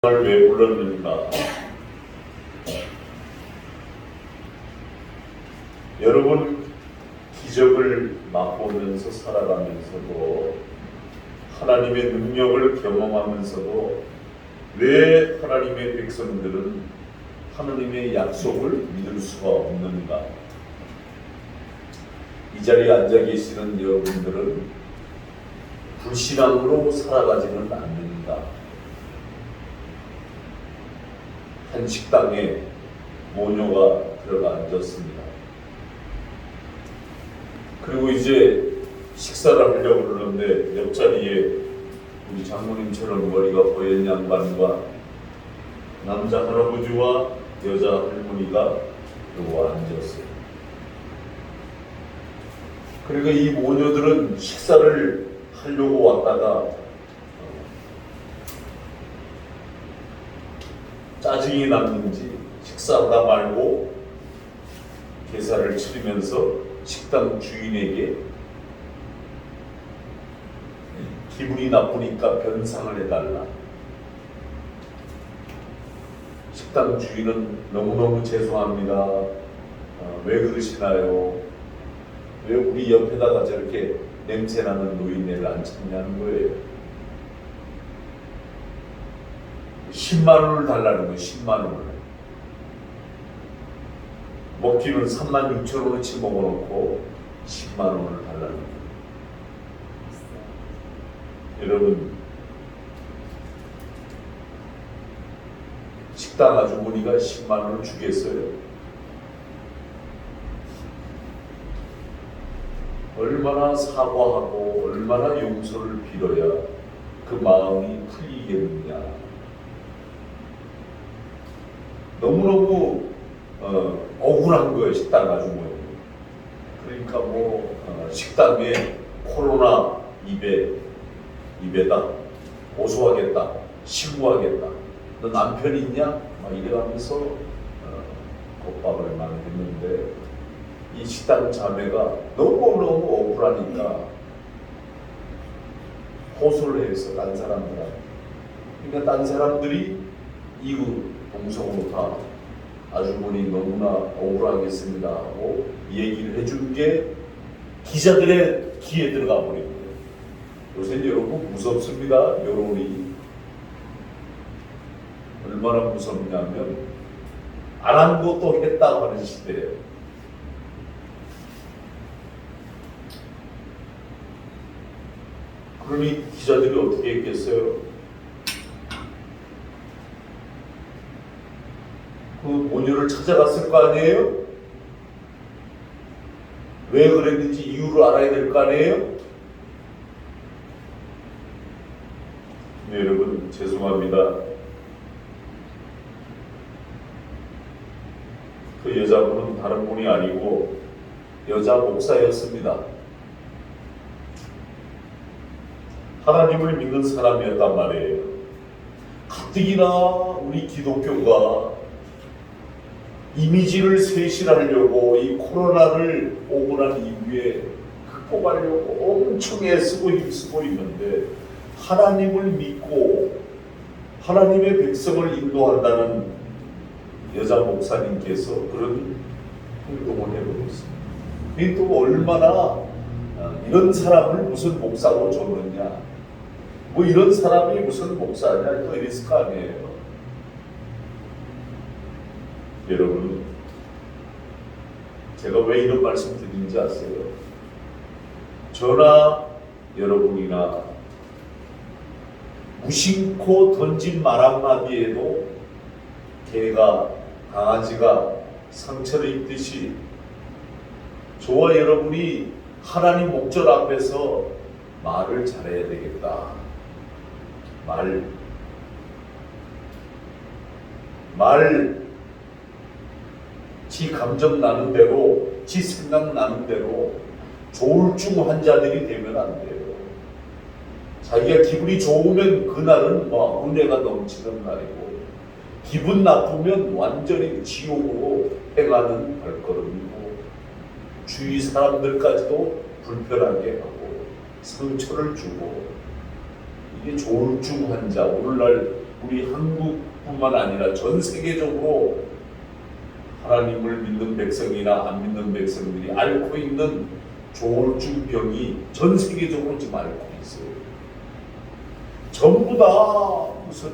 왜 불렀는가? 여러분, 기적을 맛보면서 살아가면서도 하나님의 능력을 경험하면서도 왜 하나님의 백성들은 하나님의 약속을 믿을 수가 없는가? 이 자리에 앉아 계시는 여러분들은 불신앙으로 살아가지는 않는가? 한 식당에 모녀가 들어가 앉았습니다. 그리고 이제 식사를 하려고 그러는데 옆자리에 우리 장모님처럼 머리가 뽀얀 양반과 남자 할아버지와 여자 할머니가 들어와 앉았어요. 그러니까 이 모녀들은 식사를 하려고 왔다가 짜증이 났는지 식사하다 말고 계산을 치르면서 식당 주인에게 기분이 나쁘니까 변상을 해달라. 식당 주인은 너무너무 죄송합니다. 왜 그러시나요? 왜 우리 옆에다가 저렇게 냄새나는 노인네를 안 찾냐는 거예요. 10만 원을 달라는 거예요. 10만 원을. 먹기는 3만 6천 원어치 먹어놓고 10만 원을 달라는 거예요. 여러분, 식당 아주머니가 10만 원을 주겠어요? 얼마나 사과하고 얼마나 용서를 빌어야 그 마음이 풀리겠느냐. 너무너무 억울한 거예요. 식당 아주머니. 그러니까 식당에 코로나 입에다 고소하겠다, 신고하겠다. 너 남편 있냐? 막 이래가면서 겁박을 많이 했는데 이 식당 자매가 너무너무 억울하니까 호소를 해서 딴 사람들한테. 그러니까 딴 사람들이 이웃 동성으로 다 아주머니 너무나 억울하겠습니다 하고 얘기를 해준 게 기자들의 귀에 들어가 버린 거예요. 요새 여러분 무섭습니다. 여론이 얼마나 무섭냐면 안 한 것도 했다고 하는 시대예요. 그러니 기자들이 어떻게 했겠어요? 그 모녀를 찾아갔을 거 아니에요? 왜 그랬는지 이유를 알아야 될 거 아니에요? 네, 여러분 죄송합니다. 그 여자분은 다른 분이 아니고 여자 목사였습니다. 하나님을 믿는 사람이었단 말이에요. 가뜩이나 우리 기독교가 이미지를 쇄신하려고 이 코로나를 오고 난 이후에 극복하려고 엄청 애쓰고 힘쓰고 있는데 하나님을 믿고 하나님의 백성을 인도한다는 여자 목사님께서 그런 행동을 해버렸습니다. 또 얼마나 이런 사람을 무슨 목사로 줬느냐, 이런 사람이 무슨 목사냐 또 이랬을 거 아니에요. 여러분, 제가 왜 이런 말씀 드리는지 아세요? 저나 여러분이나 무심코 던진 말 한마디에도 개가, 강아지가 상처를 입듯이 저와 여러분이 하나님 목적 앞에서 말을 잘해야 되겠다. 지 감정 나는 대로, 지 생각 나는 대로 조울증 환자들이 되면 안 돼요. 자기가 기분이 좋으면 그날은 은혜가 넘치는 날이고, 기분 나쁘면 완전히 지옥으로 행하는 발걸음이고, 주위 사람들까지도 불편하게 하고 상처를 주고, 이게 조울증 환자, 오늘날 우리 한국뿐만 아니라 전 세계적으로 하나님을 믿는 백성이나 안 믿는 백성들이 앓고 있는 조울증병이 전 세계적으로 지금 앓고 있어요. 전부 다 무슨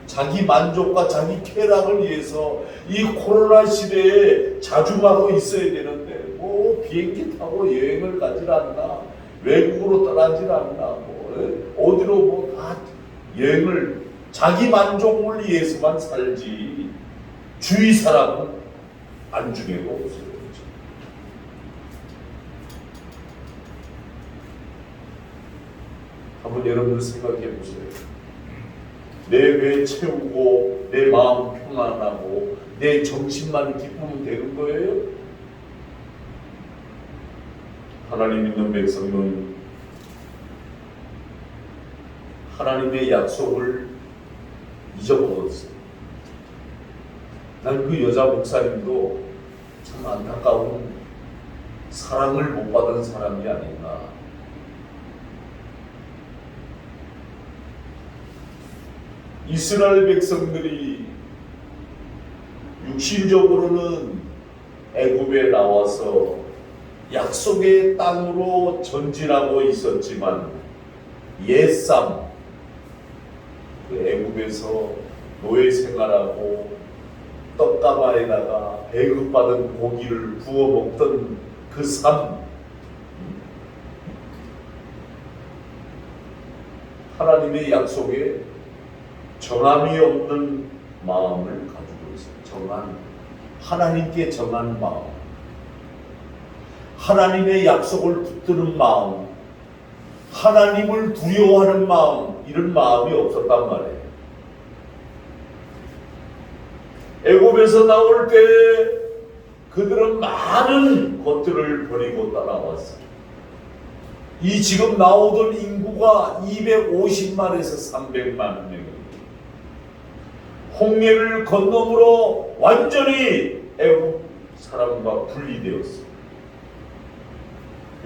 자기 만족과 자기 쾌락을 위해서 이 코로나 시대에 자중하고 있어야 되는데 뭐 비행기 타고 여행을 가질 않나, 외국으로 떠나질 않나, 뭐 어디로 뭐 다 여행을 자기 만족을 위해서만 살지 주위 사람은 안중에도 없어요. 한번 여러분들 생각해 보세요. 내 배 채우고 내 마음 평안하고 내 정신만 기쁘면 되는 거예요? 하나님 믿는 백성은 하나님의 약속을 잊어버렸어요. 난 그 여자 목사님도 참 안타까운 사랑을 못 받은 사람이 아닌가. 이스라엘 백성들이 육신적으로는 애굽에 나와서 약속의 땅으로 전진하고 있었지만 옛삼, 그 애굽에서 노예 생활하고 떡가마에다가 배급받은 고기를 구워 먹던 그 삶, 하나님의 약속에 정함이 없는 마음을 가지고 있어요. 하나님께 정한 마음, 하나님의 약속을 붙드는 마음, 하나님을 두려워하는 마음, 이런 마음이 없었단 말이에요. 애굽에서 나올 때 그들은 많은 것들을 버리고 따라왔어요. 이 지금 나오던 인구가 250만에서 300만 명입니다. 홍해를 건너므로 완전히 애굽 사람과 분리되었어요.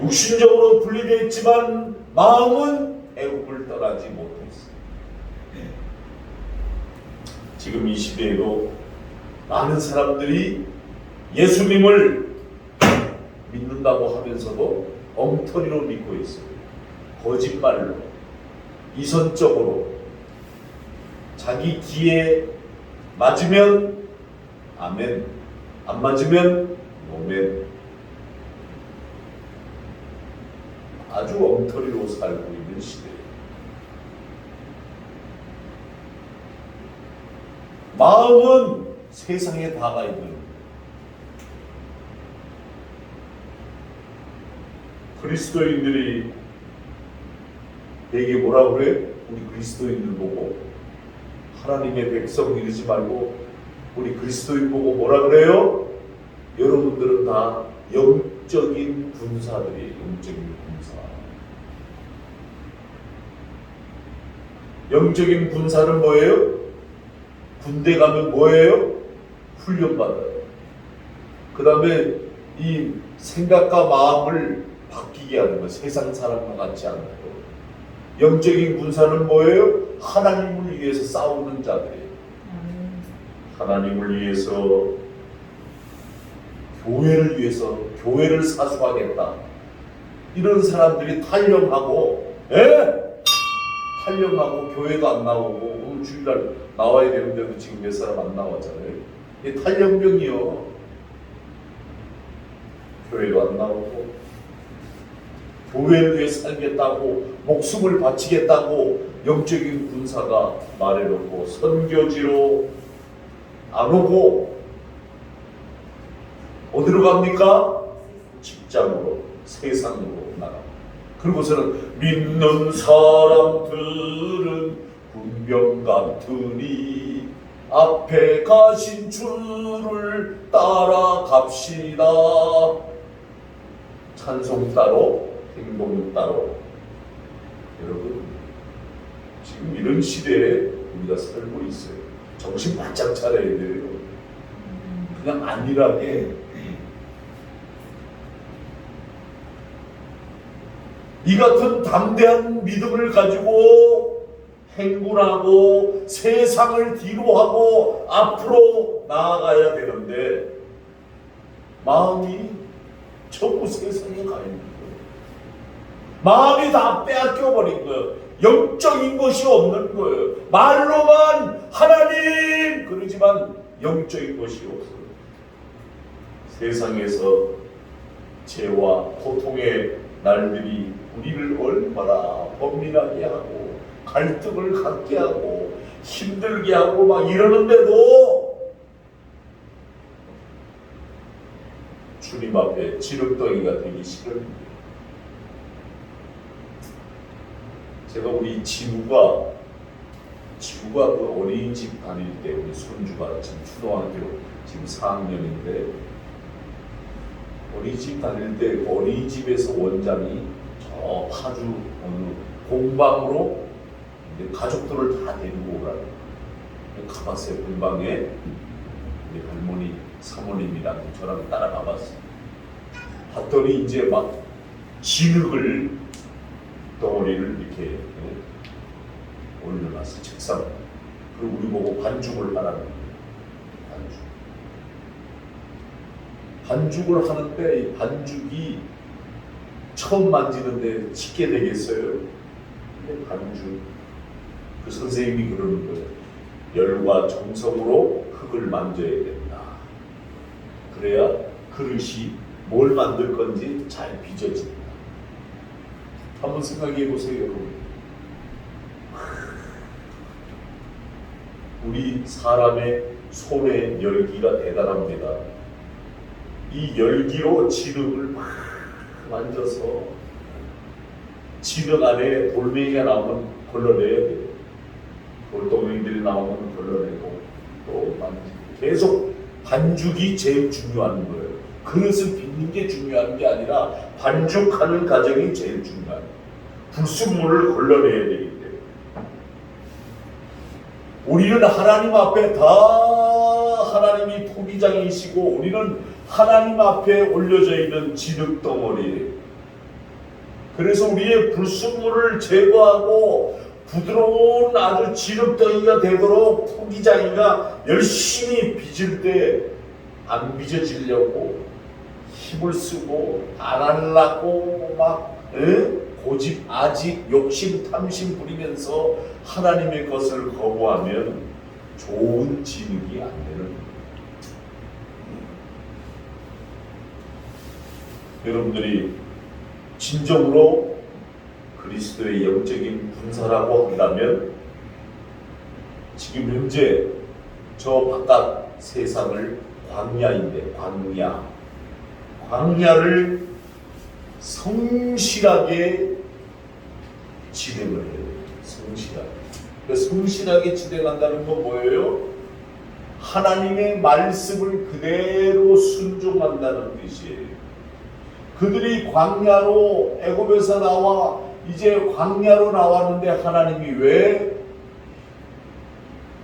육신적으로 분리되었지만 마음은 애굽을 떠나지 못했어요. 지금 이 시대에도 많은 사람들이 예수님을 믿는다고 하면서도 엉터리로 믿고 있어요. 거짓말로, 이선적으로, 자기 귀에 맞으면 아멘, 안 맞으면 노멘. 아주 엉터리로 살고 있는 시대예요. 마음은 세상에 다가 있는, 그리스도인들이 되게 뭐라 그래? 우리 그리스도인들 보고, 하나님의 백성 이러지 말고 우리 그리스도인 보고 뭐라 그래요? 여러분들은 다 영적인 군사들이에요. 영적인 군사. 영적인 군사는 뭐예요? 군대 가면 뭐예요? 훈련받아요. 그 다음에 이 생각과 마음을 바뀌게 하는 거예요. 세상 사람과 같지 않고. 영적인 군사는 뭐예요? 하나님을 위해서 싸우는 자들이에요. 하나님을 위해서, 교회를 위해서, 교회를 사수하겠다. 이런 사람들이 탈영하고, 탈영하고 교회도 안 나오고, 오늘 주일날 나와야 되는데도 지금 몇 사람 안 나왔잖아요. 이게 탈영병이요. 교회도 안 나오고, 교회를 위해 살겠다고, 목숨을 바치겠다고 영적인 군사가 말해놓고 선교지로 안 오고 어디로 갑니까? 직장으로, 세상으로 나가. 그리고서는 믿는 사람들은 군병 같으니 앞에 가신 주를 따라갑시다. 찬송 따로, 행동 따로. 여러분, 지금 이런 시대에 우리가 살고 있어요. 정신 바짝 차려야 돼요. 그냥 안일하게. 이 같은 담대한 믿음을 가지고 행군하고 세상을 뒤로하고 앞으로 나아가야 되는데 마음이 전부 세상에 가 있는 거예요. 마음이 다 빼앗겨 버린 거예요. 영적인 것이 없는 거예요. 말로만 하나님 그러지만 영적인 것이 없어요. 세상에서 죄와 고통의 날들이 우리를 얼마나 범민하게 하고 갈등을 갖게 하고 힘들게 하고 막 이러는데도 주님 앞에 지름덩이가 되기 싫은, 제가 우리 지우가 그 어린이집 다닐 때 우리 손주가 지금 초등학교 지금 4학년인데 어린이집 다닐 때 어린이집에서 원장이 저 파주 어느 공방으로 가족들을 다 데리고 오라고 가봤어요. 공방에 우리 할머니 사모님이랑 저랑 따라가봤어요. 봤더니 이제 막 진흙을 덩어리를 이렇게 올려놨어 책상. 그리고 우리 보고 반죽을 하라는 거예요. 반죽을 하는데 이 반죽이 처음 만지는데 쉽게 되겠어요? 근데 반죽 그 선생님이 그러는 거예요. 열과 정성으로 흙을 만져야 된다. 그래야 그릇이 뭘 만들 건지 잘 빚어진다. 한번 생각해 보세요, 여러분. 우리 사람의 손의 열기가 대단합니다. 이 열기로 진흙을 막 만져서 진흙 안에 돌멩이가 나오면 걸러내야 돼요. 돌덩이들이 나오면 걸러내고 또 만지고 계속 반죽이 제일 중요한 거예요. 그릇을 빚는 게 중요한 게 아니라 반죽하는 과정이 제일 중요한 거예요. 불순물을 걸러내야 되기 때문에 우리는 하나님 앞에 다 하나님이 토기장이시고 우리는 하나님 앞에 올려져 있는 진흙덩어리예요. 그래서 우리의 불순물을 제거하고 부드러운 아주 진흙덩이가 되도록 토기장이가 열심히 빚을 때 안 빚어지려고 힘을 쓰고 안 하려고 막 고집, 아직, 욕심, 탐심 부리면서 하나님의 것을 거부하면 좋은 진흙이 안 되는 거예요. 여러분들이 진정으로 그리스도의 영적인 군사라고 한다면 지금 현재 저 바깥 세상을 광야인데 광야를 성실하게 진행을 해야 돼요. 성실하게 진행한다는 건 뭐예요? 하나님의 말씀을 그대로 순종한다는 뜻이에요. 그들이 광야로 애굽에서 나와 이제 광야로 나왔는데 하나님이 왜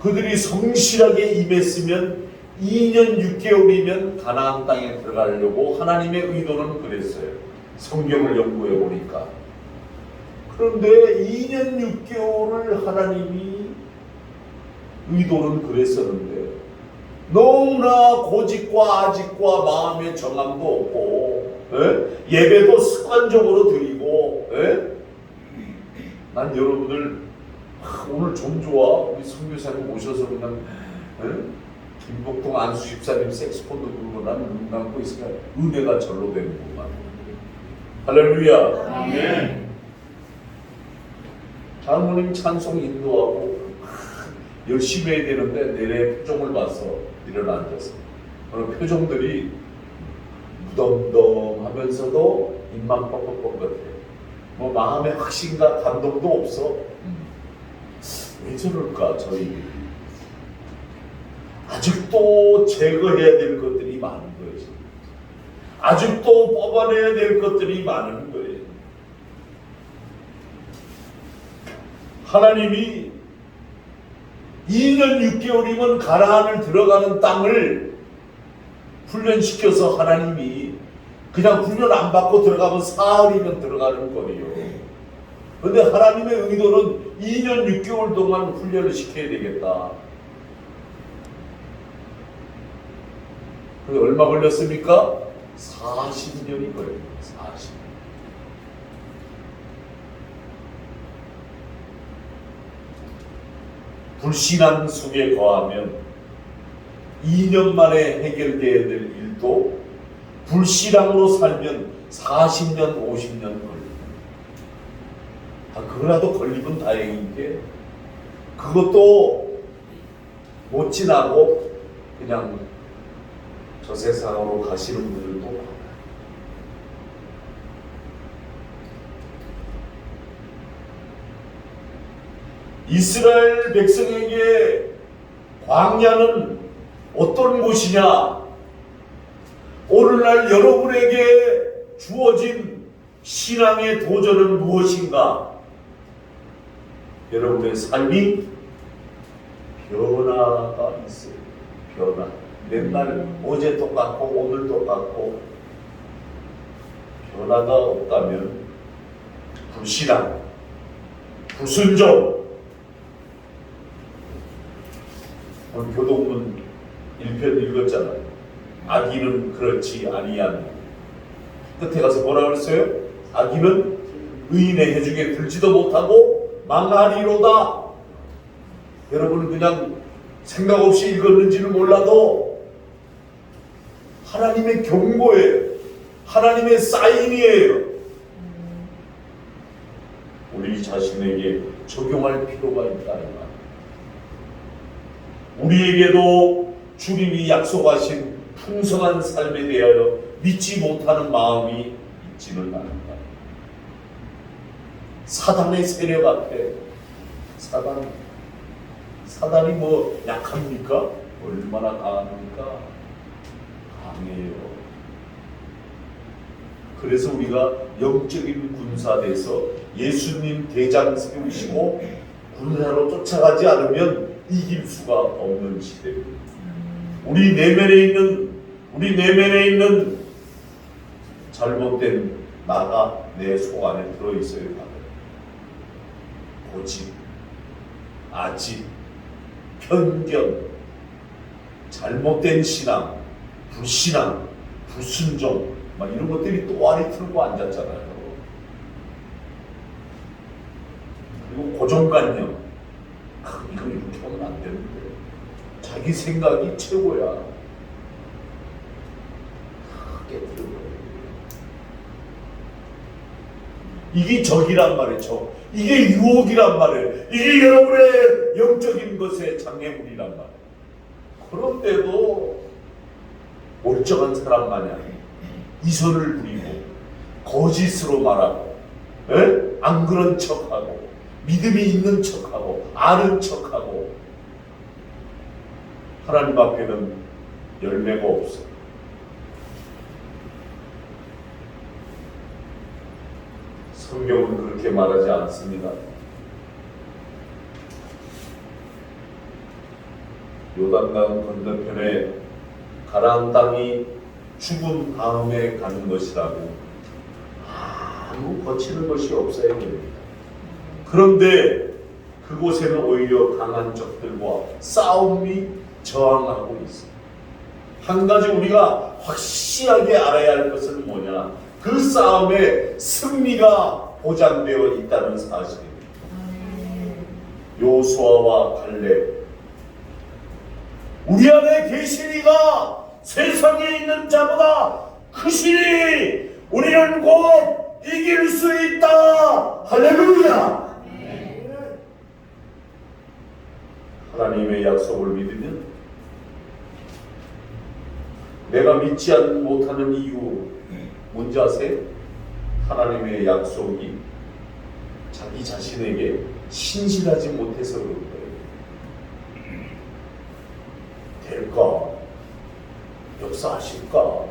그들이 성실하게 임했으면 2년 6개월이면 가나안 땅에 들어가려고 하나님의 의도는 그랬어요. 성경을 연구해 보니까. 그런데 2년 6개월을 하나님이 의도는 그랬었는데 너무나 고집과 아집과 마음의 정함도 없고 예배도 습관적으로 드리고 난 여러분들 오늘 좀 좋아. 우리 선교사님 오셔서 그냥 김복동 안수 집사님 색소폰도 불고 나는 눈 감고 있으니까 은혜가 절로 되는구만. 할렐루야. 아멘. 장모님 찬송 인도하고 열심히 해야 되는데 내내 표정을 봐서 일어나 앉았어. 그런 표정들이 무덤덤하면서도 입만 뻑뻑뻑 같아. 뭐 마음의 확신과 감동도 없어. 왜 저럴까 저희들이. 아직도 제거해야 될 것들이 많은 거예요. 아직도 뽑아내야 될 것들이 많은 거예요. 하나님이 2년 6개월이면 가나안을 들어가는 땅을 훈련시켜서 하나님이 그냥 훈련 안 받고 들어가면 사흘이면 들어가는 거예요. 그런데 하나님의 의도는 2년 6개월 동안 훈련을 시켜야 되겠다. 그게 얼마 걸렸습니까? 40년이 걸립니다. 40년. 불신앙 속에 거하면 2년 만에 해결돼야 될 일도 불신앙으로 살면 40년, 50년 걸립니다. 그거라도 걸리면 다행인 게 그것도 못 지나고 그냥 저 세상으로 가시는 분들도 많아요. 이스라엘 백성에게 광야는 어떤 곳이냐? 오늘날 여러분에게 주어진 신앙의 도전은 무엇인가? 여러분의 삶이 변화가 있어요. 변화. 맨날 어제 똑같고 오늘 똑같고 변화가 없다면 불신앙, 불순종. 오늘 교동문 1편 읽었잖아요. 악인은 그렇지 아니하니. 끝에 가서 뭐라 그랬어요? 악인은 의인의 해중에 들지도 못하고 망하리로다. 여러분은 그냥 생각 없이 읽었는지는 몰라도 하나님의 경고예요. 하나님의 사인이에요. 우리 자신에게 적용할 필요가 있다. 우리에게도 주님이 약속하신 풍성한 삶에 대하여 믿지 못하는 마음이 있지는 않는다. 사단의 세력 앞에 사단이 뭐 약합니까? 얼마나 강합니까? 강해요. 그래서 우리가 영적인 군사 돼서 예수님 대장 세우시고 군사로 쫓아가지 않으면 이길 수가 없는 시대입니다. 우리 내면에 있는 잘못된 나가 내 속 안에 들어있어야 합니다. 고집, 아집, 편견, 잘못된 신앙, 불신앙, 불순종 막 이런 것들이 또아리 틀고 앉았잖아요. 그리고 고정관념, 이거 이렇게 하면 안 되는데 자기 생각이 최고야. 깨뜨려. 이게 적이란 말이죠. 이게 유혹이란 말이에요. 이게 여러분의 영적인 것의 장애물이란 말이에요. 그런데도 멀쩡한 사람 마냥 이선을 부리고 거짓으로 말하고 안 그런 척하고 믿음이 있는 척하고 아는 척하고 하나님 앞에는 열매가 없어. 성경은 그렇게 말하지 않습니다. 요단강 건너편에 가나안 땅이 죽은 다음에 가는 것이라고 아무 거치는 것이 없어야 됩니다. 그런데 그곳에는 오히려 강한 적들과 싸움이 저항하고 있습니다. 한 가지 우리가 확실하게 알아야 할 것은 뭐냐? 그 싸움에 승리가 보장되어 있다는 사실입니다. 요수아와 갈렙, 우리 안에 계신 이가 세상에 있는 자보다 크시니 우리는 곧 이길 수 있다. 할렐루야. 하나님의 약속을 믿으면 내가 믿지 못하는 이유 뭔지 아세요? 하나님의 약속이 자기 자신에게 신실하지 못해서 그런 거예요. 될까? 역사하실까?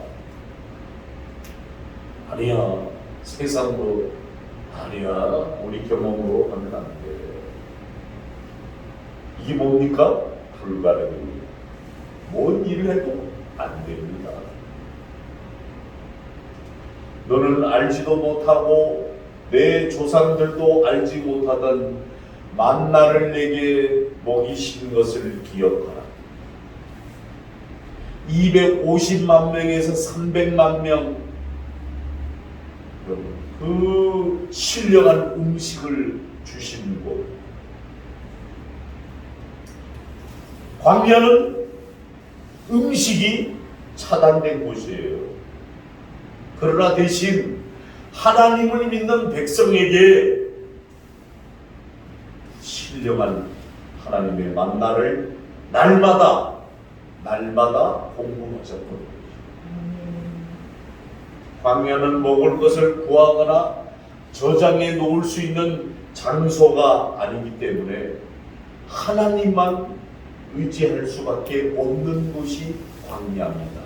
아니야. 세상으로 아니야. 우리 경험으로 하면 안 돼. 이게 뭡니까? 불가능입니다. 뭔 일을 해도 안 됩니다. 너는 알지도 못하고 내 조상들도 알지 못하던 만나를 내게 먹이신 것을 기억하라. 250만 명에서 300만 명, 그 신령한 음식을 주신 곳. 광야는 음식이 차단된 곳이에요. 그러나 대신 하나님을 믿는 백성에게 신령한 하나님의 만나를 날마다 공급하셨던 것이죠. 광야는 먹을 것을 구하거나 저장해 놓을 수 있는 장소가 아니기 때문에 하나님만 의지할 수밖에 없는 곳이 광야입니다.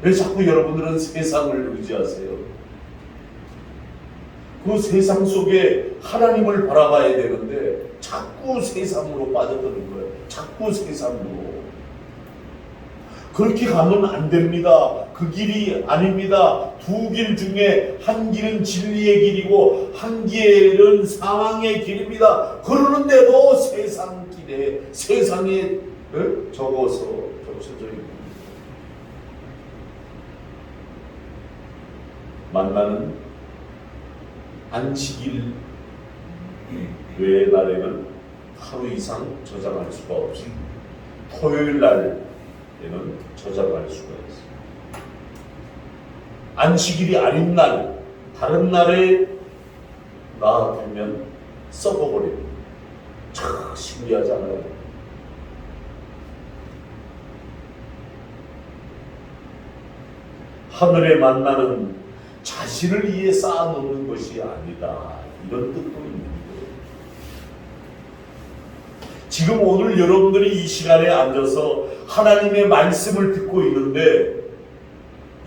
왜 자꾸 여러분들은 세상을 의지하세요? 그 세상 속에 하나님을 바라봐야 되는데 자꾸 세상으로 빠져드는 거예요. 자꾸 세상으로. 그렇게 가면 안 됩니다. 그 길이 아닙니다. 두 길 중에 한 길은 진리의 길이고 한 길은 사망의 길입니다. 그러는데도 세상 길에 세상에 적어서 겹쳐져 있는 만나는 안식일 외의 날에는 하루 이상 저장할 수가 없습니다. 토요일 날에는 저장할 수가 있습니다. 안식일이 아닌 날, 다른 날에 놔두면 썩어버립니다. 참 신기하잖아요. 하늘의 만나는 자신을 위해 쌓아놓는 것이 아니다. 이런 뜻도 있는 거예요. 지금 오늘 여러분들이 이 시간에 앉아서 하나님의 말씀을 듣고 있는데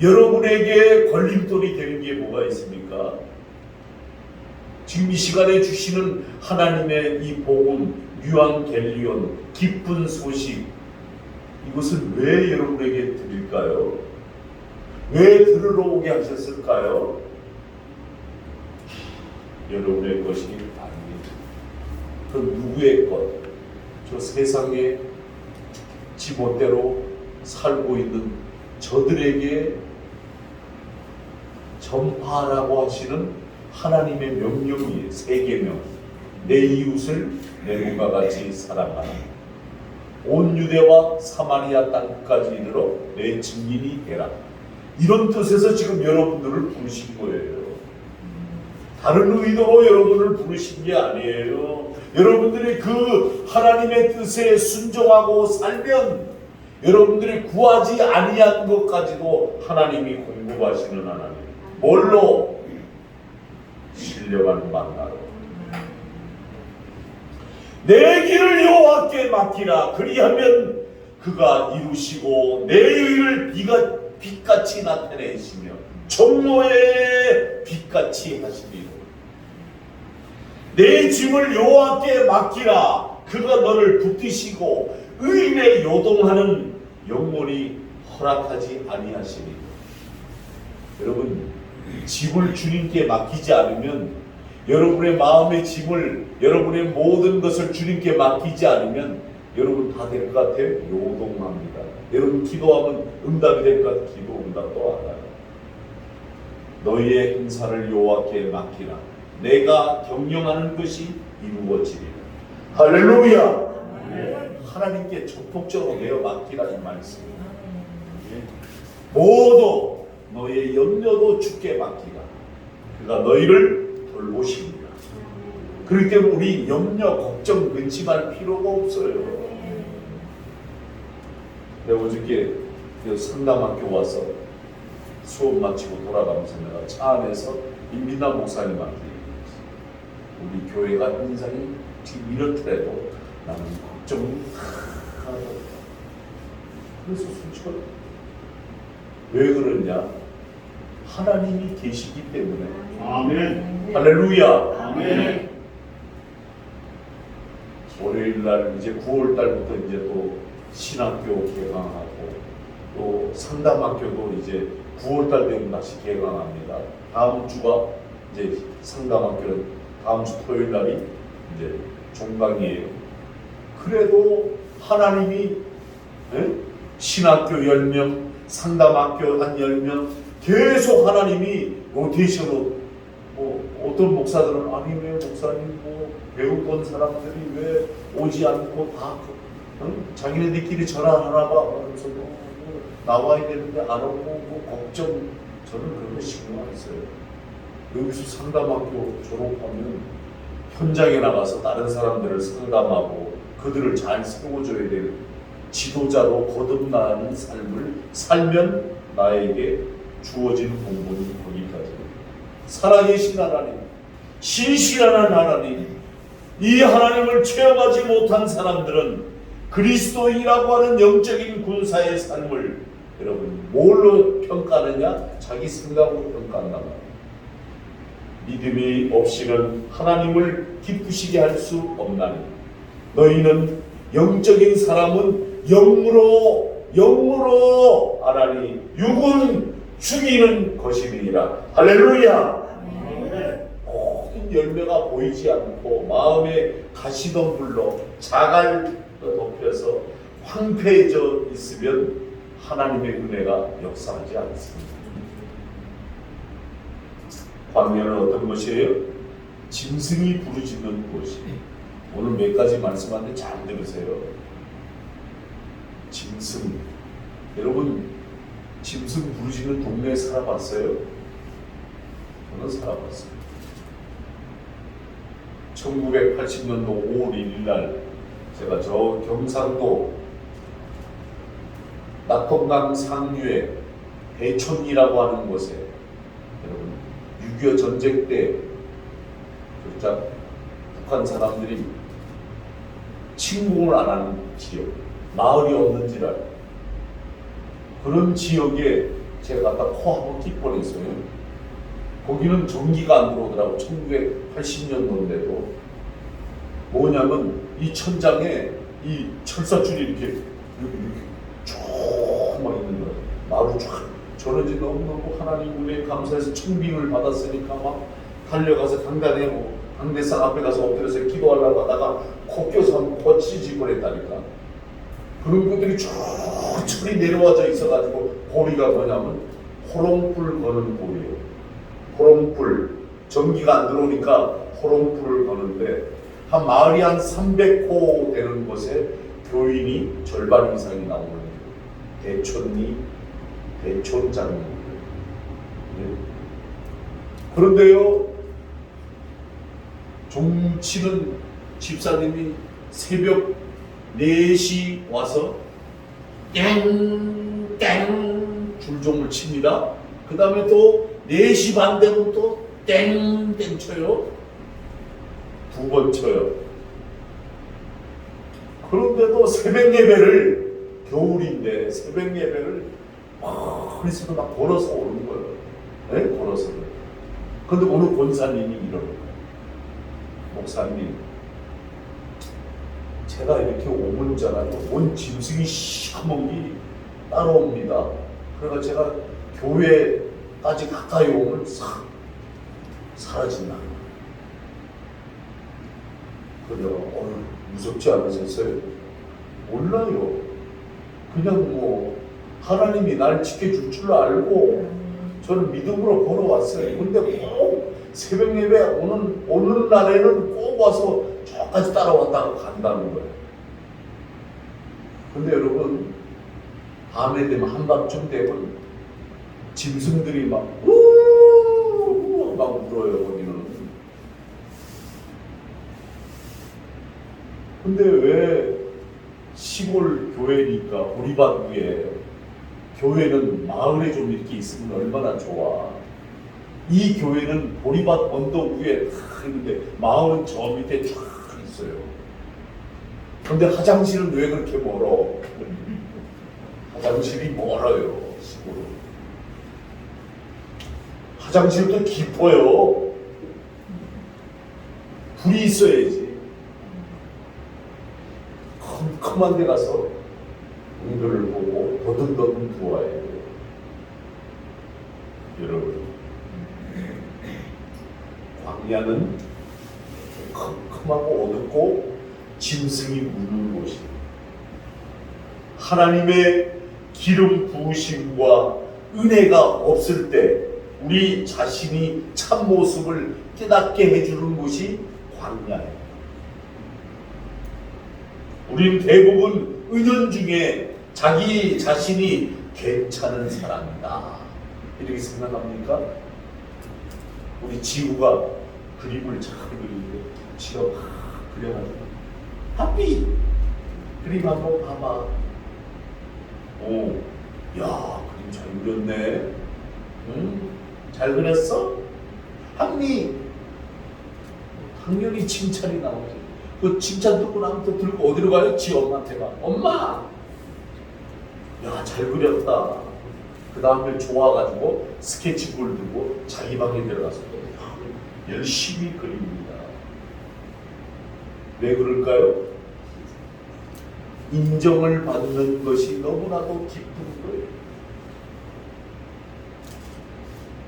여러분에게 걸림돌이 되는 게 뭐가 있습니까? 지금 이 시간에 주시는 하나님의 이 복음, 유앙겔리온, 기쁜 소식, 이것을 왜 여러분에게 드릴까요? 왜 들으러 오게 하셨을까요? 여러분의 것이 아닙니다. 그 누구의 것? 저 세상에 지멋대로 살고 있는 저들에게 전파하라고 하시는 하나님의 명령이에요. 세계명. 내 이웃을 내 몸과 같이 사랑하라. 온 유대와 사마리아 땅까지 이르러 내 증인이 되라. 이런 뜻에서 지금 여러분들을 부르신 거예요. 다른 의도로 여러분을 부르신 게 아니에요. 여러분들이 그 하나님의 뜻에 순종하고 살면 여러분들이 구하지 아니한 것까지도 하나님이 공급하시는 하나님. 뭘로? 신령한 만나로. 내 길을 여호와께 맡기라. 그리하면 그가 이루시고 내 의를 빛같이 나타내시며 정오의 빛같이 하시리로. 내 짐을 여호와께 맡기라. 그가 너를 붙드시고 의인에 요동하는 영혼이 허락하지 아니하시리. 여러분, 짐을 주님께 맡기지 않으면, 여러분의 마음의 짐을, 여러분의 모든 것을 주님께 맡기지 않으면 여러분 다 될 것 같아요? 요동합니다. 여러분 기도하면 응답이 될 것 같아요? 기도 응답도 안 와요. 너희의 행사를 여호와께 맡기라. 내가 경영하는 것이 이루어지리라. 할렐루야. 하나님께 적극적으로 내어 맡기라는 말씀입니다. 모두 너의 염려도 주께 맡기라. 그가 너희를 돌보십니다. 그렇기 때문에 우리 염려, 걱정, 근심할 필요가 없어요. 내가 어저께 상담학교 와서 수업 마치고 돌아가면서 내가 차 안에서 임민아 목사님한테 얘기했어요. 우리 교회가 현상이 지금 이렇더라도 나는 걱정이 하나도 없다. 그래서 솔직히 왜 그러냐? 하나님이 계시기 때문에. 아멘. 할렐루야. 아멘. 월요일날 이제 9월달부터 이제 또 신학교 개강하고 또 상담학교도 이제 9월달 되면 다시 개강합니다. 다음 주가 이제 상담학교는 다음 주 토요일 날이 이제 종강이에요. 그래도 하나님이 신학교 10명, 상담학교 한 10명 계속 하나님이 로테이션으로 어떤 목사들은 아니 왜 목사님 배우던 사람들이 왜 오지 않고 다 자기네들끼리 전화하나 봐. 그래서 나와야 되는데 안 오고 걱정. 저는 그런 거 신경 안 써요. 여기서 상담학교 졸업하면 현장에 나가서 다른 사람들을 상담하고 그들을 잘 세워줘야 될 지도자로 거듭나는 삶을 살면 나에게 주어진 공본이 거기까지. 살아계신 하나님, 신실한 하나님, 이 하나님을 체험하지 못한 사람들은 그리스도인이라고 하는 영적인 군사의 삶을 여러분 뭘로 평가하느냐? 자기 생각으로 평가한단 말이에요. 믿음이 없이는 하나님을 기쁘시게 할 수 없나니 너희는 영적인 사람은 영으로 하나니 육은 죽이는 것이니라. 할렐루야. 모든 열매가 보이지 않고 마음에 가시덤불로 자갈 덮여서 황폐해져 있으면 하나님의 은혜가 역사하지 않습니다. 광야는 어떤 것이에요? 짐승이 부르짖는 곳이. 오늘 몇 가지 말씀하는데 잘 들으세요. 짐승. 여러분 짐승 부르짖는 동네에 살아봤어요? 저는 살아봤어요. 1980년도 5월 1일 날 제가 저 경상도 낙동강 상류에 대촌이라고 하는 곳에 여러분 6.25 전쟁 때 진짜 북한 사람들이 침공을 안 하는 지역, 마을이 없는지라 그런 지역에 제가 갔다 코 한번 낄 뻔했어요. 거기는 전기가 안 들어오더라고. 1980년도인데도 뭐냐면 이 천장에 이 철사줄이 이렇게 쭉 막 있는 거예요. 마루 쫙. 저는 이제 너무너무 하나님 은혜에 감사해서 청빙을 받았으니까 막 달려가서 강대상 앞에 가서 엎드려서 기도하려고 하다가 코 껴서 코 찢을 뻔했다니까. 그런 것들이 쭉 철이 내려와져 있어가지고 고리가 뭐냐면 호롱불 거는 고리예요. 호롱불. 전기가 안 들어오니까 호롱불을 거는데 한 마을이 한 300호 되는 곳에 교인이 절반 이상이 나오는 거예요. 대촌장님. 네. 그런데요, 종치는 집사님이 새벽 4시 와서 땡땡 줄종을 칩니다. 그 다음에 또 4시 반 되면 또 땡땡 쳐요. 2번 쳐요. 그런데도 새벽 예배를, 겨울인데 새벽 예배를 그래서 막 걸어서 오는 거예요. 네? 걸어서. 근데 오늘 권사님이 이러는 거예요. 목사님, 제가 이렇게 오면 있잖아요. 온 짐승이 시커먼 따라옵니다. 그래서 제가 교회까지 가까이 오면 싹 사라진다. 그래요. 무섭지 않으셨어요? 몰라요. 그냥 하나님이 날 지켜줄 줄 알고 저는 믿음으로 걸어왔어요. 근데 꼭 새벽 예배 오는 날에는 꼭 와서 저까지 따라왔다가 간다는 거예요. 근데 여러분, 밤에 되면 한밤쯤 되면 짐승들이 막 울어요, 거기는. 근데 왜 시골 교회니까 보리밭 위에, 교회는 마을에 좀 이렇게 있으면 얼마나 좋아. 이 교회는 보리밭 언덕 위에 탁 있는데 마을은 저 밑에 쫙 있어요. 근데 화장실은 왜 그렇게 멀어? 화장실이 멀어요, 시골은. 화장실도 깊어요. 불이 있어야지. 컴컴한 데 가서 응들을 보고 더듬더듬 부어야 돼요. 여러분, 광야는 컴컴하고 어둡고 짐승이 무는 곳입니다. 하나님의 기름 부으심과 은혜가 없을 때 우리 자신이 참 모습을 깨닫게 해주는 곳이 광야예요. 우린 대부분 은연중에 자기 자신이 괜찮은 사람이다 이렇게 생각합니까? 우리 지구가 그림을 잘 그리는데 지가 막 그려가지고 하삐 그림 한번 봐봐. 오, 야 그림 잘 그렸네. 잘 그렸어? 한미 당연히 칭찬이 나오지. 그 칭찬 듣고 나면 또 들고 어디로 가요? 지 엄마한테 가. 엄마! 야, 잘 그렸다. 그 다음에 좋아가지고 스케치북을 들고 자기 방에 들어가서 열심히 그립니다. 왜 그럴까요? 인정을 받는 것이 너무나도 기쁜 거예요.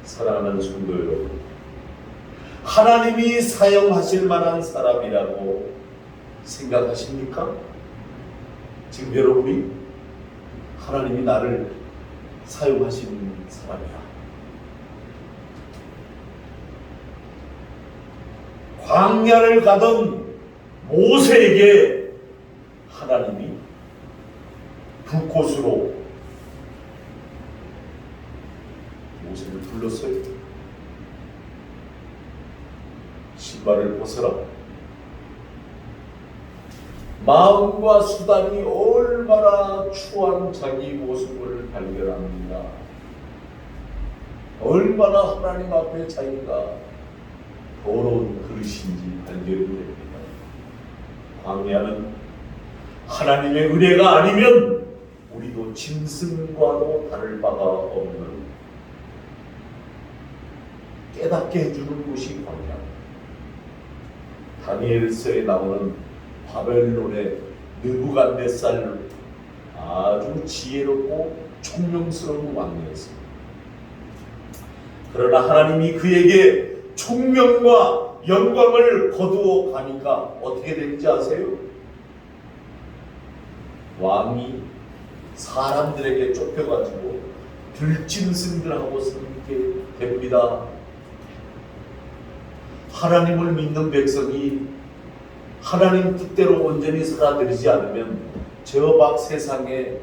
사랑하는 성도 여러분, 하나님이 사용하실 만한 사람이라고 생각하십니까? 지금 여러분이 하나님이 나를 사용하신 사람이야. 광야를 가던 모세에게 하나님이 두 곳으로 모세를 불렀어요. 신발을 벗어라. 마음과 수단이 얼마나 추한 자기 모습을 발견합니다. 얼마나 하나님 앞에 자기가 더러운 그릇인지 발견이 됩니다. 광야는 하나님의 은혜가 아니면 우리도 짐승과도 다를 바가 없는 깨닫게 해주는 곳이 광야입니다. 다니엘서에 나오는 바벨론의 느부갓네살 아주 지혜롭고 총명스러운 왕이었습니다. 그러나 하나님이 그에게 총명과 영광을 거두어 가니까 어떻게 되는지 아세요? 왕이 사람들에게 쫓겨가지고 들짐승들하고 살게 됩니다. 하나님을 믿는 백성이 하나님 뜻대로 온전히 살아들이지 않으면 저 밖 세상에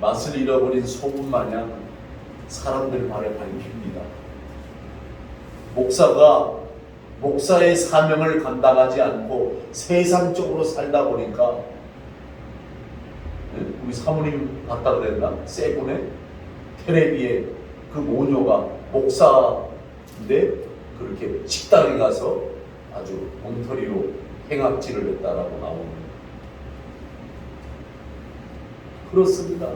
맛을 잃어버린 소금 마냥 사람들 발에 밟힙니다. 목사가 목사의 사명을 감당하지 않고 세상적으로 살다 보니까 우리 사모님 봤다 그랬나? 세군에 텔레비에 그 모녀가 목사인데 그렇게 식당에 가서 아주 엉터리로 행악질을 했다라고 나오는. 그렇습니다.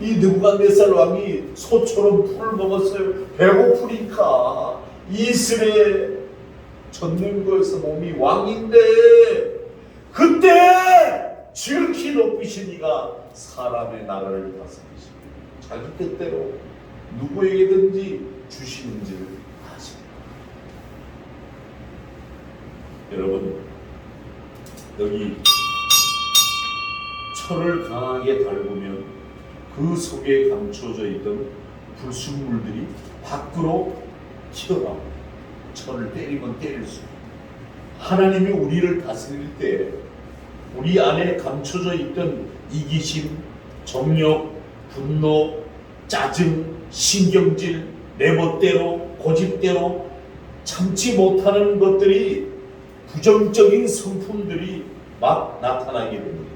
이 느부갓네살 왕이 소처럼 풀을 먹었어요. 배고프니까 이슬에 젖는 거에서 몸이 왕인데 그때 지극히 높이신 이가 사람의 나라를 다스리시고 자기 뜻대로 누구에게든지 주시는 줄 아십니다. 여러분, 여기 철을 강하게 달구면 그 속에 감춰져 있던 불순물들이 밖으로 튀어나옵니다. 철을 때리면 때릴수록 하나님이 우리를 다스릴 때 우리 안에 감춰져 있던 이기심, 정욕, 분노, 짜증, 신경질, 내 멋대로, 고집대로 참지 못하는 것들이 부정적인 성품들이 막 나타나게 됩니다.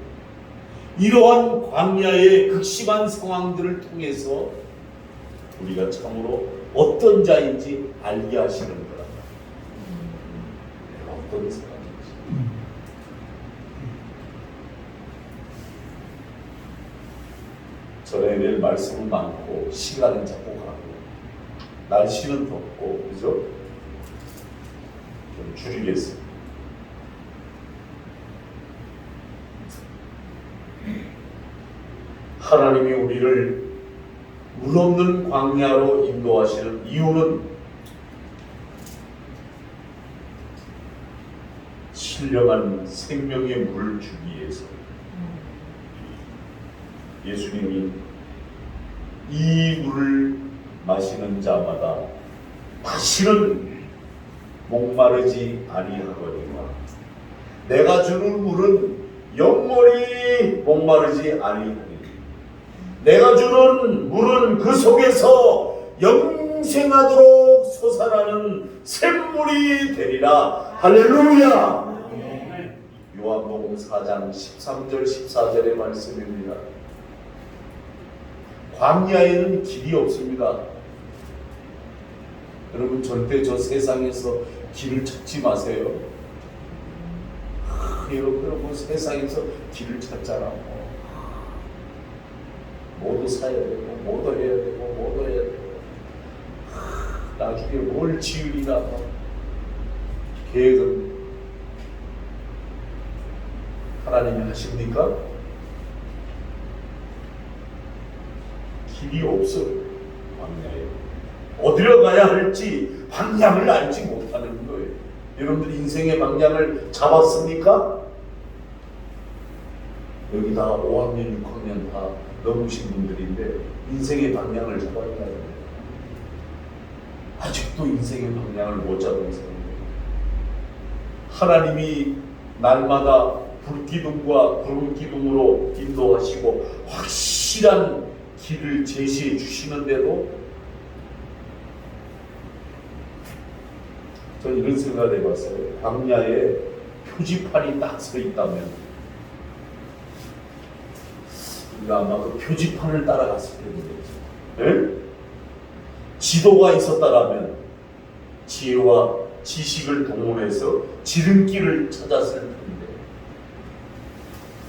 이러한 광야의 극심한 상황들을 통해서 우리가 참으로 어떤 자인지 알게 하시는 거라. 내가 어떤 사람인지. 전에 낼 말씀은 많고 시간은 자꾸 가고 날씨는 덥고 그죠? 좀 줄이겠습니다. 하나님이 우리를 물 없는 광야로 인도하시는 이유는 신령한 생명의 물을 주기 위해서. 예수님이 이 물을 마시는 자마다 다시는 목마르지 아니하거니와 내가 주는 물은 영원히 목마르지 아니하니 내가 주는 물은 그 속에서 영생하도록 솟아나는 샘물이 되리라. 할렐루야. 요한복음 4장 13절 14절의 말씀입니다. 광야에는 길이 없습니다. 여러분 절대 저 세상에서 길을 찾지 마세요. 여러분들 뭐 세상에서 길을 찾잖아. 뭐도 사야 되고 뭐도 해야 되고 뭐도 해야 되고 나중에 뭘 지으리나 계획은 하나님이 하십니까? 길이 없어요. 광야에 어디로 가야 할지 방향을 알지 못하는 거예요. 여러분들 인생의 방향을 잡았습니까? 여기 다 5학년, 6학년 다 넘으신 분들인데 인생의 방향을 잡아야 해요. 아직도 인생의 방향을 못 잡은 사람들. 하나님이 날마다 불기둥과 구름기둥으로 인도하시고 확실한 길을 제시해 주시는데도 저는 이런 생각을 해봤어요. 광야에 표지판이 딱 서 있다면 우리가 아마 그 표지판을 따라갔을 텐데 지도가 있었다라면 지혜와 지식을 동원해서 지름길을 찾았을 텐데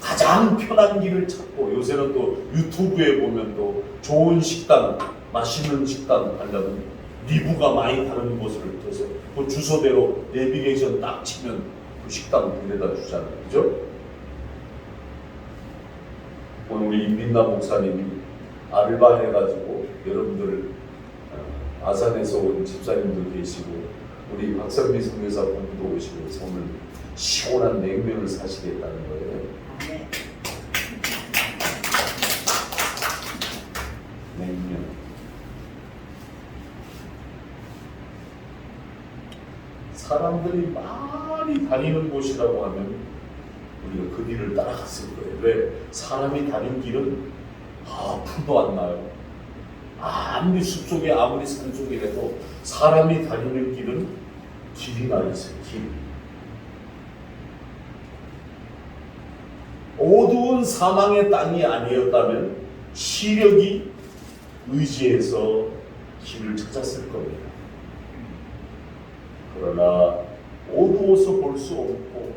가장 편한 길을 찾고 요새는 또 유튜브에 보면 또 좋은 식당, 맛있는 식당 가려면 리뷰가 많이 다른 곳을 떠서 그 주소대로 내비게이션 딱 치면 그 식당 데려다 주잖아요. 그죠? 오늘 우리 임빈나 목사님이 알바해가지고 여러분들 아산에서 온 집사님도 계시고 우리 박선미 선교사 부부도 오시고 오늘 시원한 냉면을 사시겠다는 거예요. 냉면. 사람들이 많이 다니는 곳이라고 하면 우리가 그 길을 따라갔을 거예요. 왜? 사람이 다닌 길은 풀도 안 나요. 아무리 숲속에 아무리 산속이라도 사람이 다니는 길은 길이 나 있어요. 길. 어두운 사망의 땅이 아니었다면 시력이 의지해서 길을 찾았을 겁니다. 그러나 어두워서 볼 수 없고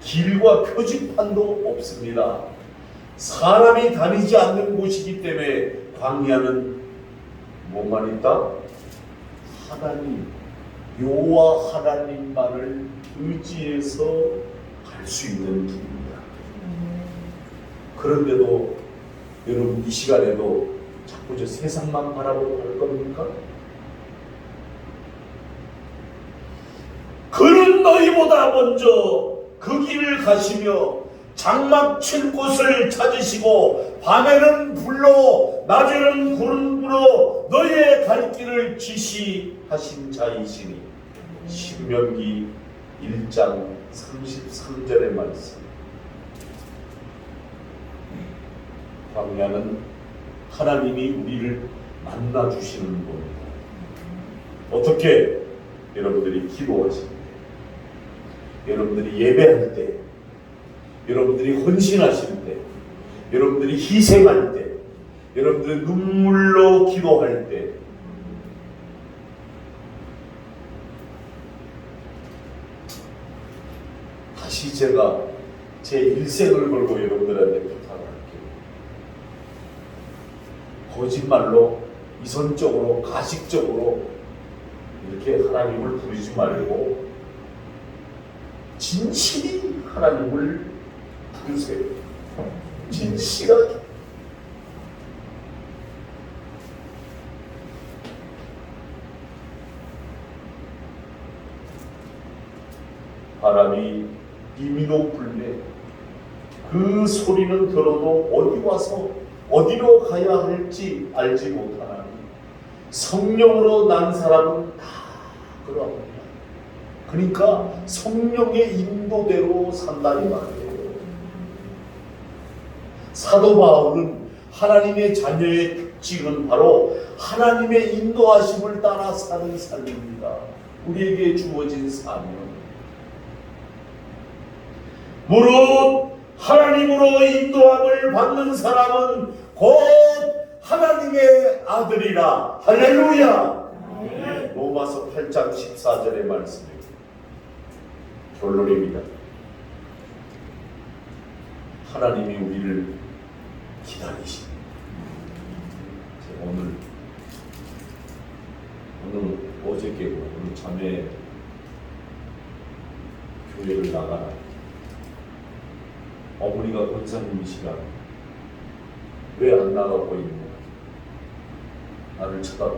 길과 표지판도 없습니다. 사람이 다니지 않는 곳이기 때문에 광야는 뭐만 있다? 하나님, 여호와 하나님만을 의지해서 갈 수 있는 길입니다. 그런데도 여러분 이 시간에도 자꾸 저 세상만 바라보고 갈 겁니까? 그는 너희보다 먼저 그 길을 가시며 장막 칠 곳을 찾으시고 밤에는 불로 낮에는 구름으로 너희의 갈 길을 지시하신 자이시니. 신명기 1장 33절의 말씀. 광야는 하나님이 우리를 만나주시는 겁니다. 어떻게? 여러분들이 기도하실 때, 여러분들이 예배할 때, 여러분들이 헌신하실 때, 여러분들이 희생할 때, 여러분들이 눈물로 기도할 때, 다시 제가 제 일생을 걸고 여러분들한테 부탁을 할게요. 거짓말로, 이선적으로, 가식적으로 이렇게 하나님을 부르지 말고 진실이 하나님을 부르세요. 진실하게. 바람이 이미도 불매 그 소리는 들어도 어디 와서 어디로 가야 할지 알지 못하나니 성령으로 난 사람은 다 그러합니다. 그러니까 성령의 인도대로 산다 이 말이에요. 사도 바울은 하나님의 자녀의 특징은 바로 하나님의 인도하심을 따라 사는 삶입니다. 우리에게 주어진 사명. 무릇 하나님으로 인도함을 받는 사람은 곧 하나님의 아들이라. 할렐루야. 로마서 8장 14절의 말씀입니다. 결론입니다. 하나님이 우리를 기다리십니다. 오늘 어저께 오늘 자매 교회를 나가라. 어머니가 권사님이시라. 왜 안 나가고 있냐? 나를 쳐다봐.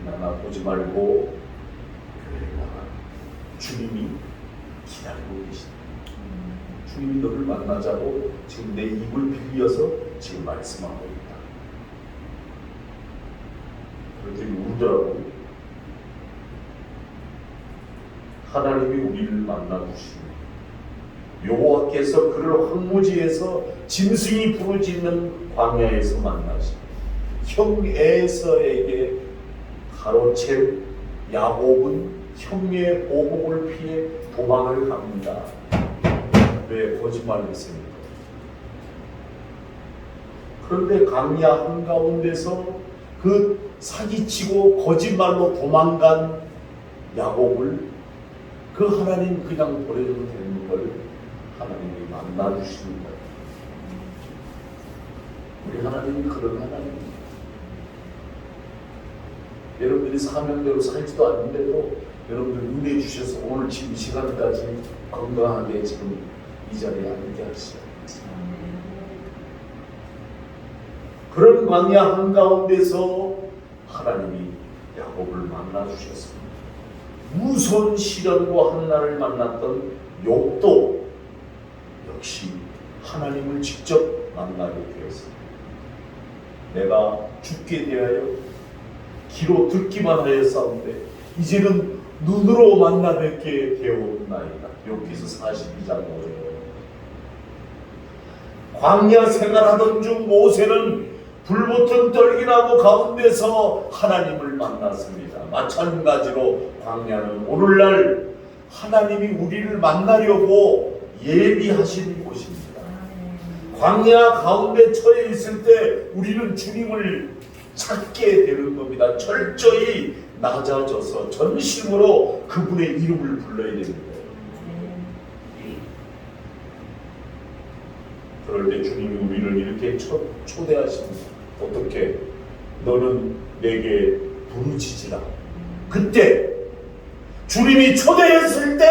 나 보지 말고 교회를 나가. 주님이 기다리고 계신다. 주님이 너를 만나자고 지금 내 입을 빌려서 지금 말씀하고 있다. 그러더니 울더라고. 하나님이 우리를 만나주시고 여호와께서 그를 황무지에서 짐승이 부르짖는 광야에서 만나시고 형 에서에게 가로챈 야곱은 형의 보복을 피해 도망을 갑니다. 왜? 거짓말을 했습니까? 그런데 광야 한가운데서 그 사기치고 거짓말로 도망간 야곱을 그 하나님 그냥 보내도 되는 걸 하나님이 만나주시는 거예요. 우리 하나님이 그런 하나님입니다. 여러분들이 사명대로 살지도 않는데도 여러분들 은혜 주셔서 오늘 지금 이 시간까지 건강하게 지금 이 자리에 앉게 하시죠. 그런 광야 한가운데서 하나님이 야곱을 만나주셨습니다. 무서운 시련과 한나를 만났던 욥도 역시 하나님을 직접 만나게 되었습니다. 내가 죽게 대하여 귀로 듣기만 하였사온데 이제는 눈으로 만나 뵙게 되었나이다. 욥기서 42장 5절. 광야 생활하던 중 모세는 불붙은 떨기나무 가운데서 하나님을 만났습니다. 마찬가지로 광야는 오늘날 하나님이 우리를 만나려고 예비하신 곳입니다. 광야 가운데 처해 있을 때 우리는 주님을 찾게 되는 겁니다. 철저히 낮아져서 전심으로 그분의 이름을 불러야 됩니다. 그럴 때 주님이 우리를 이렇게 초대하십니다. 어떻게? 너는 내게 부르짖으라. 그때 주님이 초대했을 때,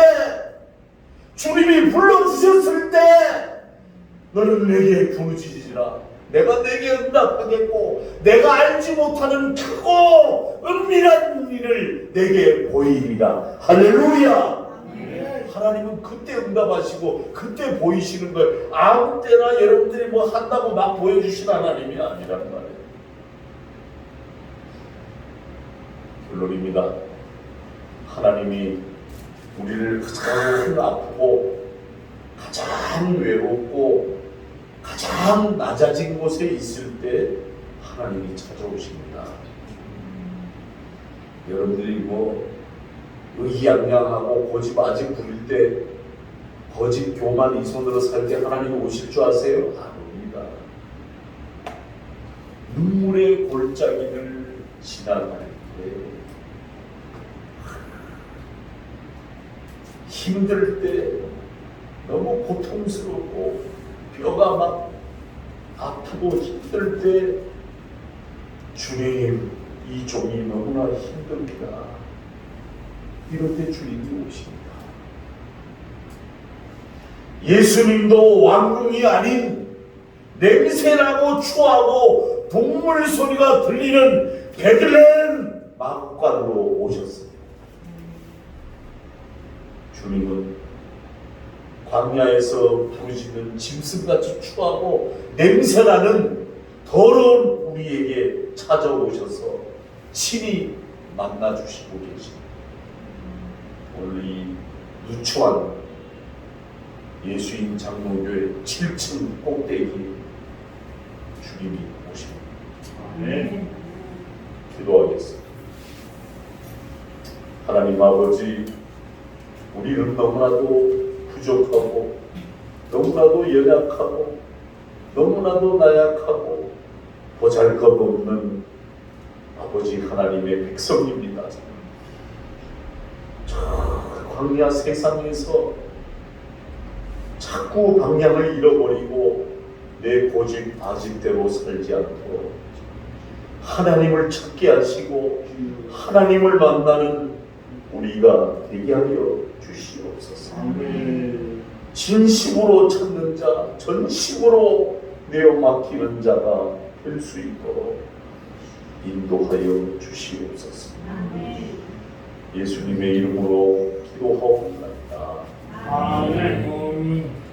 주님이 불러주셨을 때 너는 내게 부르짖으라. 내가 내게 응답하겠고 내가 알지 못하는 크고 은밀한 일을 내게 보이리라. 할렐루야. 하나님은 그때 응답하시고 그때 보이시는 걸 아무 때나 여러분들이 뭐 한다고 막 보여주시는 하나님이 아니란 말이에요. 결론입니다. 하나님이 우리를 가장 아프고 가장 외롭고 가장 낮아진 곳에 있을 때 하나님이 찾아오십니다. 여러분들이 뭐 의기양양하고 고집 아직 부릴 때 거짓 교만 이손으로 살 때 하나님이 오실 줄 아세요? 안 옵니다. 눈물의 골짜기를 지나갈 때, 힘들 때, 너무 고통스럽고 뼈가 막 아프고 힘들 때 주님, 이 종이 너무나 힘듭니다. 이럴 때 주님이 오십니다. 예수님도 왕궁이 아닌 냄새나고 추하고 동물 소리가 들리는 베들레헴 마구간으로 오셨습니다. 주님은 광야에서 부르짖는 짐승같이 추하고 냄새나는 더러운 우리에게 찾아오셔서 친히 만나주시고 계십니다. 오늘 이 누추한 예수인 장로교회 7층 꼭대기 주님이 오십니다. 아멘. 기도하겠습니다. 하나님 아버지, 우리는 너무나도 부족하고 너무나도 연약하고 너무나도 나약하고 보잘것없는 아버지 하나님의 백성입니다. 저 광야 세상에서 자꾸 방향을 잃어버리고 내 고집 아집대로 살지 않도록 하나님을 찾게 하시고 하나님을 만나는 우리가 되게 하여 주시옵소서. 아멘. 진심으로 찾는 자, 전심으로 내어 맡기는 자가 될 수 있도록 인도하여 주시옵소서. 예수님의 이름으로 기도하옵나이다. 아멘.